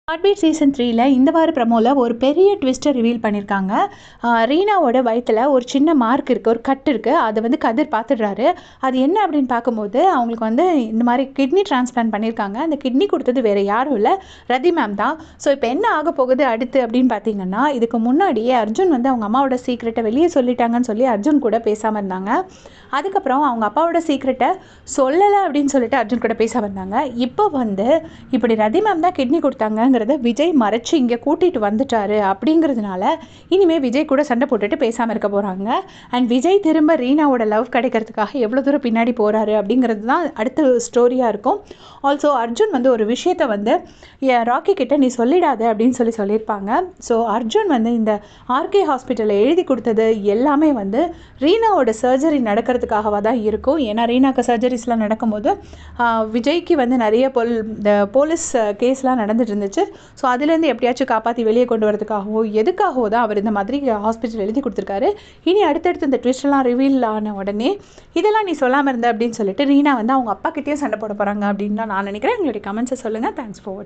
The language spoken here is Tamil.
ஹார்ட்பீட் சீசன் 3ல இந்த வார ப்ரமோல ஒரு பெரிய ட்விஸ்ட்டை ரிவீல் பண்ணியிருக்காங்க. ரீனாவோட வயித்துல ஒரு சின்ன மார்க் இருக்குது, ஒரு கட் இருக்குது. அதை வந்து கதிர் பார்த்துடுறாரு. அது என்ன அப்படின்னு பார்க்கும்போது அவங்களுக்கு வந்து இந்த மாதிரி கிட்னி டிரான்ஸ்பிளான்ட் பண்ணியிருக்காங்க. அந்த கிட்னி கொடுத்தது வேறு யாரும் இல்லை, ரதி மேம் தான். ஸோ இப்போ என்ன ஆக போகுது அடுத்து அப்படின்னு பார்த்தீங்கன்னா, இதுக்கு முன்னாடியே அர்ஜுன் வந்து அவங்க அம்மாவோட சீக்ரெட்டை வெளியே சொல்லிட்டாங்கன்னு சொல்லி அர்ஜுன் கூட பேசாமல் இருந்தாங்க. அதுக்கப்புறம் அவங்க அப்பாவோட சீக்ரெட்டை சொல்லலை அப்படின்னு சொல்லிட்டு அர்ஜுன் கூட பேசாமல் இருந்தாங்க. இப்போ வந்து இப்படி ரதி மேம் தான் கிட்னி கொடுத்தாங்க விஜய் மறைச்சு இங்கே கூட்டிகிட்டு வந்துட்டாரு அப்படிங்கிறதுனால இனிமேல் விஜய் கூட சண்டை போட்டுட்டு பேசாமல் இருக்க போகிறாங்க. அண்ட் விஜய் திரும்ப ரீனாவோட லவ் கிடைக்கிறதுக்காக எவ்வளோ தூரம் பின்னாடி போகிறாரு அப்படிங்கிறது தான் அடுத்த ஸ்டோரியாக இருக்கும். ஆல்சோ அர்ஜுன் வந்து ஒரு விஷயத்தை வந்து ராக்கி கிட்ட நீ சொல்லிடாத அப்படின்னு சொல்லியிருப்பாங்க. ஸோ அர்ஜுன் வந்து இந்த ஆர்கே ஹாஸ்பிட்டலில் எழுதி கொடுத்தது எல்லாமே வந்து ரீனாவோட சர்ஜரி நடக்கிறதுக்காகவாக தான் இருக்கும். ஏன்னா ரீனாக்கு சர்ஜரிஸ்லாம் நடக்கும்போது விஜய்க்கு வந்து நிறைய இந்த போலீஸ் கேஸ்லாம் நடந்துட்டு இருந்துச்சு. ஸோ அதுலேருந்து எப்படியாச்சும் காப்பாற்றி வெளியே கொண்டு வரதுக்காகவோ எதுக்காகவோ தான் அவர் இந்த மாதிரி ஹாஸ்பிட்டல் எழுதி கொடுத்துருக்காரு. இனி அடுத்தடுத்து இந்த ட்விஸ்ட்லாம் ரிவீல் ஆன உடனே இதெல்லாம் நீ சொல்லாமல் இருந்த அப்படின்னு சொல்லிட்டு ரீனா வந்து அவங்க அப்பா கிட்டேயும் சண்டை போட போகிறாங்க அப்படின்னு தான் நான் நினைக்கிறேன். உங்களுடைய கமெண்ட்ஸை சொல்லுங்கள். தேங்க்ஸ் ஃபார் வாட்சிங்.